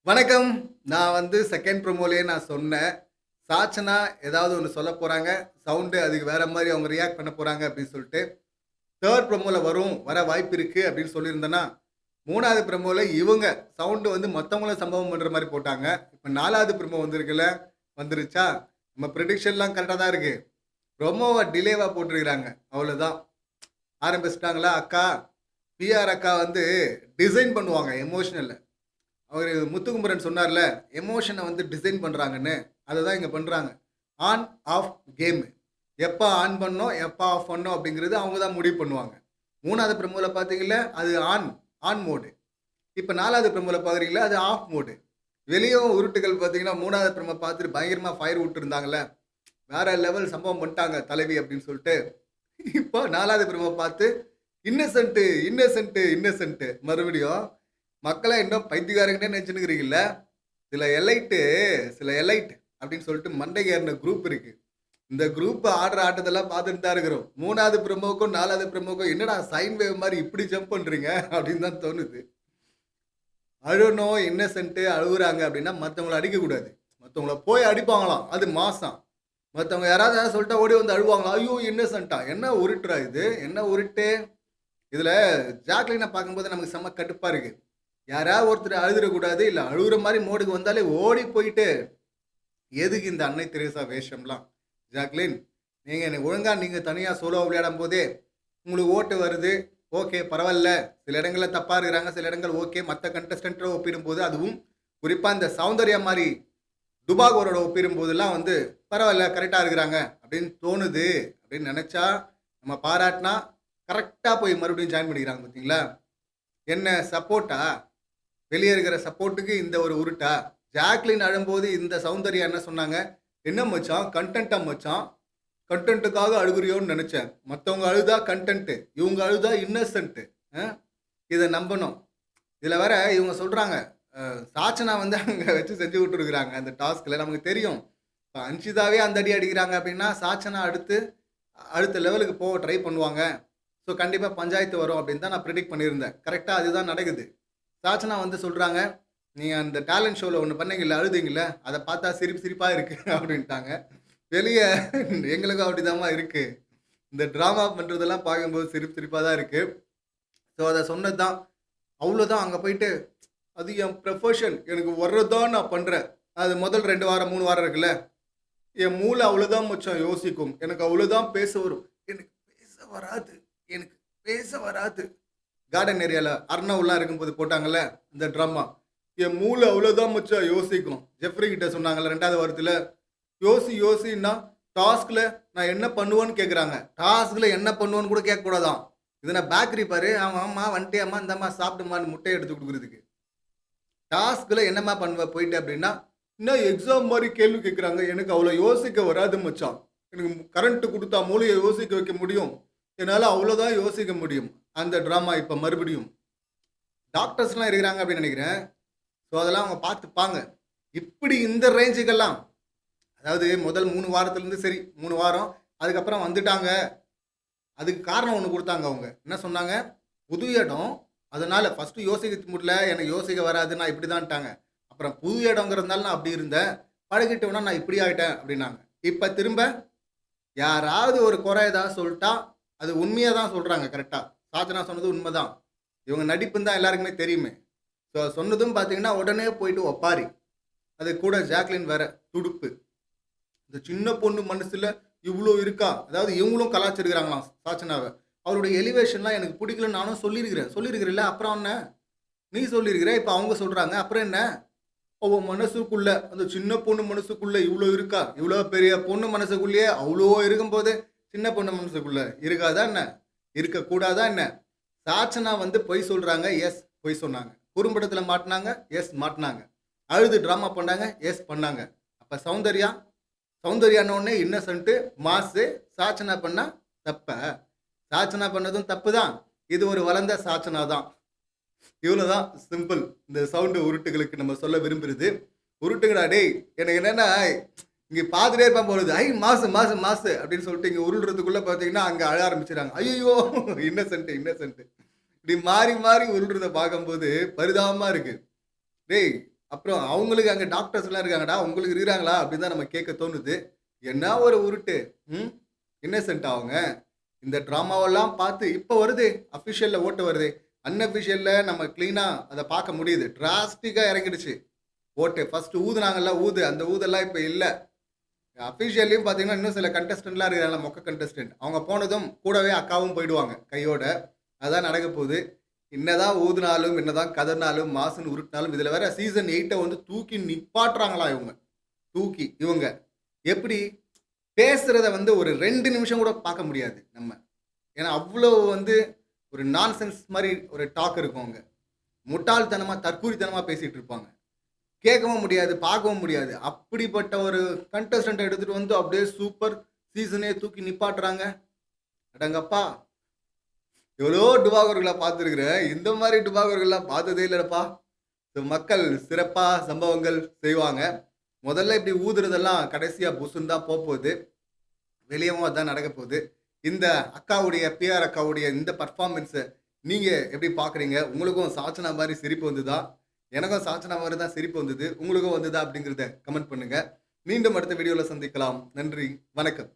வணக்கம். நான் செகண்ட் ப்ரோமோலயே நான் சொன்னேன். சாச்சனா ஏதாவது ஒண்ணு சொல்லப் போறாங்க. சவுண்ட் அதுக்கு வேற மாரி அவங்க ரியாக்ட் பண்ண போறாங்க அப்படின்னு சொல்லிட்டு. 3 ப்ரோமோல வர வாய்ப்பு இருக்கு அப்படின்னு சொல்லியிருந்தேன்னா, 3வது ப்ரோமோல இவங்க சவுண்ட் மத்தவங்கள சம்பவம் பண்ற மாரி போட்டாங்க. இப்ப 4வது ப்ரோமோ வந்திருக்குல்ல, வந்துருச்சா? நம்ம பிரெடிக்ஷன்லாம் கரெக்ட்டா தான் இருக்கு. ப்ரோமோவ டிலேவா போட்டுருக்காங்க. அவ்வளோதான். ஆரம்பிச்சுட்டாங்களா? அக்கா, பிஆர் அக்கா டிசைன் பண்ணுவாங்க எமோஷனல். அவரு முத்துக்குமரன் சொன்னார்ல, எமோஷன டிசைன் பண்றாங்கன்னு. அததான் இங்க பண்றாங்க. On, off game. எப்ப ஆன் பண்ணணும், எப்ப ஆஃப் பண்ணணும் அப்படிங்கிறது அவங்க தான் முடிவு பண்ணுவாங்க. 3வது ப்ரோமோல பார்த்தீங்கள்ல, அது ஆன், ஆன் மோடு. இப்ப 4வது ப்ரோமோல பார்க்குறீங்கல்ல, அது ஆஃப் மோடு. வெளியும் உருட்டுகள் பார்த்தீங்கன்னா, 3வது ப்ரோமோ பார்த்துட்டு பயங்கரமா ஃபயர் விட்டுருந்தாங்கல்ல. வேற லெவல் சம்பவம் பண்ணிட்டாங்க தலைவி அப்படின்னு சொல்லிட்டு. இப்போ 4வது ப்ரோமோ பார்த்து, இன்னசென்ட், இன்னசென்ட், இன்னசென்ட் மறுபடியும். மக்கள இன்னும் பைத்தியக்காரங்கன்னே நெனச்சுன்னு இருக்கிறீங்கல்ல. சில எலைட் அப்படின்னு சொல்லிட்டு மண்டைக்கு ஏறுன குரூப் இருக்கு. இந்த குரூப் ஆடுற ஆட்டத்தெல்லாம் பார்த்துட்டு தான் இருக்கிறோம். 3வது ப்ரோமோக்கும் 4வது ப்ரோமோக்கும் என்னடா சைன் வேவ் மாரி இப்படி ஜம்ப் பண்றீங்க அப்படின்னு தான் தோணுது. அழணும், இன்னசென்ட் அழுவுறாங்க அப்படின்னா மத்தவங்கள அடிக்கக்கூடாது. மத்தவங்கள போய் அடிப்பாங்களாம். அது மாஸாம். மத்தவங்க யாராவது ஏதாவது சொல்லிட்டா ஓடி வந்து அழுவாங்களாம். ஐயோ! இன்னசென்ட்டா? என்ன உருட்டுறா இது? என்ன உருட்டு? இதுல ஜாக்லின பார்க்கும்போது நமக்கு செம்ம கடுப்பா இருக்கு. யாராவது ஒருத்தர் அழுதுறக்கூடாது. இல்ல அழுவுற மாரி மோடுக்கு வந்தாலே ஓடி போயிட்டு, எதுக்கு இந்த அன்னை தெரேசா வேஷம்லாம்? ஜாக்லின், நீங்க ஒழுங்கா தனியா சோலோவா விளையாடும்போதே, உங்களுக்கு ஓட்டு வருது. ஓகே, பரவால்ல. சில இடங்கள்ல தப்பா இருக்கிறாங்க. சில இடங்கள் ஓகே. மத்த கண்டஸ்டன்ட்டோட ஒப்பிடும்போது, அதுவும் குறிப்பா இந்த சௌந்தர்யா மாரி டுபாகூரோட ஒப்பிடும்போதெல்லாம் பரவால்ல, கரெக்ட்டா இருக்கிறாங்க அப்படின்னு தோணுது. அப்படின்னு நெனச்சா, நம்ம பாராட்டுனா, கரெக்ட்டா போய் மறுபடியும் ஜாயின் பண்ணிக்கிறாங்க பார்த்தீங்களா? என்ன சப்போர்ட்டா? வெளிய இருக்கிற சப்போர்ட்டுக்கு இந்த ஒரு உருட்டா? ஜாக்லின் அழும்போது இந்த சௌந்தர்யா என்ன சொன்னாங்க? "என்ன மச்சான் கன்டென்ட்டா மச்சான்? கன்டென்ட்டுக்காக அழுகுறியோன்னு நெனச்சேன். மத்தவங்க அழுதா கன்டென்ட்டு. இவங்க அழுதா இன்னசென்ட்டு. அ இத நம்பணும்." இதுல வேற இவங்க சொல்றாங்க, சாச்சனா அங்க வச்சு செஞ்சு விட்டுருக்காங்க அந்த டாஸ்க்ல. நமக்கு தெரியும். இப்ப அன்ஷிதாவே அந்த அடி அடிக்கிறாங்க அப்டின்னா, சாச்சனா அடுத்த லெவலுக்கு போக ட்ரை பண்ணுவாங்க. ஸோ கண்டிப்பா பஞ்சாயத்து வரும் அப்டின்னு தான் நான் பிரெடிக்ட் பண்ணியிருந்தேன். கரெக்ட்டா அதுதான் நடக்குது. சாச்சனா சொல்றாங்க, "நீங்க அந்த டேலண்ட் ஷோல ஒண்ணு பண்ணீங்கல்ல, அழுதீங்கல்ல, அத பார்த்தா சிரிப்பு சிரிப்பா இருக்கு" அப்படின்ட்டாங்க. வெளிய எங்களுக்கும் அப்படிதாம்மா இருக்கு. இந்த டிராமா பண்றதெல்லாம் பார்க்கும்போது சிரிப்பு சிரிப்பா தான் இருக்கு. ஸோ அத சொன்னது தான். அவ்வளோதான் அங்க போயிட்டு, "அது என் ப்ரொஃபஷன். எனக்கு வர்றது தான் நான் பண்றேன்." அது முதல் 2 வாரம், 3 வாரம் இருக்குல்ல, என் மூளை அவ்வளோதான் மச்சான் யோசிக்கும். எனக்கு அவ்வளோதான் பேச வரும். எனக்கு பேச வராது. எனக்கு பேச வராது. கார்டன் ஏரியால அர்ணவ்லாம் இருக்கும்போது போட்டாங்கல்ல, இந்த ட்ராமா. என் மூளை அவ்வளோதான் மச்சான் யோசிக்கும். ஜெஃப்ரி கிட்ட சொன்னாங்கல்ல 2வது வாரத்துல, யோசின்னா டாஸ்க்ல நான் என்ன பண்ணுவேன்னு கேட்குறாங்க. டாஸ்க்ல என்ன பண்ணுவேன்னு கூட கேட்கக்கூடாதாம். இது நான் பேக்கரி பாரு, ஆமா வந்துட்டியாம்மா, இந்தாம்மா சாப்பிடுமான்னு முட்டைய எடுத்து குடுக்குறதுக்கு. டாஸ்க்ல என்னம்மா பண்ணுவ போயிட்டு அப்படின்னா, என்ன எக்ஸாம் மாரி கேள்வி கேட்குறாங்க. எனக்கு அவ்வளோ யோசிக்க வராது மச்சான். எனக்கு கரண்ட் குடுத்தா மூளைய யோசிக்க வைக்க முடியும். என்னால அவ்வளோதான் யோசிக்க முடியும். அந்த ட்ராமா இப்ப மறுபடியும். டாக்டர்ஸ்லாம் இருக்கிறாங்க அப்படின்னு நெனைக்கிறேன். ஸோ, அதெல்லாம் அவங்க பார்த்துப்பாங்க. இப்படி இந்த ரேஞ்சுக்கெல்லாம் அதாவது முதல் 3 வாரத்திலருந்து சரி 3 வாரம். அதுக்கப்புறம் வந்துட்டாங்க. அதுக்கு காரணம் ஒண்ணு குடுத்தாங்க அவங்க. என்ன சொன்னாங்க? புது இடம். அதனால ஃபர்ஸ்ட்டு யோசிக்க முடியல. எனக்கு யோசிக்க வராது. நான் இப்படிதான்ட்டாங்க. அப்புறம் புது இடம்ங்கிறதுனால நான் அப்படி இருந்தேன். பழகிட்டோன நான் இப்படி ஆயிட்டேன் அப்படின்னாங்க. இப்ப திரும்ப யாராவது ஒரு குறை ஏதாவது சொல்ட்டா, அது உண்மைய தான் சொல்றாங்க கரெக்ட்டா. சாதனா சொன்னது உண்மதான். இவங்க நடிப்புன்னு தான் எல்லாருக்குமே தெரியுமே. ஸோ சொன்னதும் பார்த்தீங்கன்னா, உடனே போயிட்டு ஒப்பாரி. அது கூட ஜாக்லின் வேற துடுப்பு. இந்த சின்ன பொண்ணு மனசுல இவ்ளோ இருக்கா? அதாவது இவங்களும் கலாய்ச்சிருக்காங்களாம் சாச்சனாவ. அவருடைய எலிவேஷன்லாம் எனக்கு பிடிக்கலன்னு நானும் சொல்லியிருக்கிறேன். சொல்லியிருக்கிறேன்ல, அப்புறம் என்ன? நீ சொல்லியிருக்கிற, இப்ப அவங்க சொல்றாங்க. அப்புறம் என்ன? அவ மனசுக்குள்ள, அந்த சின்ன பொண்ணு மனசுக்குள்ள இவ்ளோ இருக்கா? இவ்ளோ பெரிய பொண்ணு மனசுக்குள்ளேயே அவ்ளோ இருக்கும்போது, சின்ன பொண்ணு மனசுக்குள்ள இருக்காதா என்ன? இருக்கக்கூடாதா என்ன? சாச்சனா பொய் சொல்றாங்க. எஸ், பொய் சொன்னாங்க. குறும்படத்துல மாட்டுனாங்க. எஸ், மாட்டுனாங்க. அழுது டிராமா பண்ணாங்க. எஸ், பண்ணாங்க. அப்ப சௌந்தர்யா? சௌந்தர்யான்னோனே இன்னசென்ட், மாஸு. சாச்சனா பண்ணா தப்பா? சாச்சனா பண்ணதும் தப்பு தான். இது ஒரு வளர்ந்த சாச்சனா தான். இவ்வளோதான் சிம்பிள். இந்த சவுண்ட் உருட்டுகளுக்கு நம்ம சொல்ல விரும்புறது. உருட்டுங்கடா டேய்! எனக்கு என்னன்னா, இங்க பார்த்துட்டே இருப்பான் போல இருக்குது. ஐ மாசு, மாசு, மாசு அப்படின்னு சொல்லிட்டு இங்க உருள்றதுக்குள்ள பார்த்தீங்கன்னா, அங்க அழ ஆரம்பிச்சுடுறாங்க. ஐய்யய்யோ! Innocent, Innocent. இப்படி மாறி, மாறி உருள்றத பார்க்கும்போது பரிதாபமா இருக்கு. டேய்! அப்புறம் அவங்களுக்கு அங்க டாக்டர்ஸ்லாம் இருக்காங்கடா, உங்களுக்கு இருக்கிறாங்களா? அப்படின்னு தான் நம்ம கேட்க தோணுது. என்ன ஒரு உருட்டு. ம். இன்னசென்ட்டா அவங்க? இந்த ட்ராமாவெல்லாம் பார்த்து இப்ப வருதே, அஃபிஷியல்ல ஓட்டு வருதே. அன்அஃபிஷியல்ல நம்ம கிளீனா அத பார்க்க முடியுது. டிராஸ்டிக்கா இறங்கிடுச்சு. ஓட்டு. ஃபர்ஸ்ட் ஊதுனாங்கல்ல ஊது, அந்த ஊதெல்லாம் இப்ப இல்ல. அஃபிஷியல்லயும் பார்த்தீங்கன்னா, இன்னும் சில கண்டஸ்டன்ட்லாம் இருக்கிறாங்கல்ல, மொக்க கண்டஸ்டன்ட். அவங்க போனதும் கூடவே அக்காவும் போயிடுவாங்க கையோட. அதான் நடக்க போது. என்னதான் ஊதுனாலும், என்னதான் கதறினாலும், மாசுன்னு உருட்டுனாலும், இதுல வேற சீசன் 8 வந்து தூக்கி நிப்பாட்டுறாங்களாம் இவங்க. தூக்கி இவங்க. எப்படி? பேசுறத வந்து ஒரு 2 நிமிஷம் கூட பார்க்க முடியாது நம்ம. ஏன்னா, அவ்ளோ வந்து ஒரு நான்சென்ஸ் மாரி ஒரு டாக் இருக்கும் அங்க. முட்டாள்தனமா, தற்குறித்தனமா பேசிட்டு இருப்பாங்க. கேட்கவும் முடியாது, பார்க்கவும் முடியாது. அப்படிப்பட்ட ஒரு கண்டஸ்டன்ட்ட எடுத்துட்டு வந்து அப்படியே சூப்பர் சீசனே தூக்கி நிப்பாட்டுறாங்க. அடங்கப்பா! எவ்வளோ டுபாகூர்கள பார்த்துருக்கிறேன். இந்த மாரி டுபாகூர்கள்லாம் பார்த்ததே இல்லடப்பா. மக்கள் சிறப்பா சம்பவங்கள் செய்வாங்க. முதல்ல இப்படி ஊதுறதெல்லாம் கடைசியா புஸ்ஸுன்னு தான் போப்போது. வெளியவும் அதான் நடக்கப் போது. இந்த அக்காவுடைய பி.ஆர். அக்காவுடைய இந்த பெர்ஃபார்மன்ஸ நீங்க எப்படி பார்க்குறீங்க? உங்களுக்கும் சாச்சனா மாரி சிரிப்பு வந்துதா? எனக்கும் சாச்சனா மாரி தான் சிரிப்பு வந்தது. உங்களுக்கும் வந்ததா? அப்படிங்கிறத கமெண்ட் பண்ணுங்க. மீண்டும் அடுத்த வீடியோல சந்திக்கலாம். நன்றி. வணக்கம்.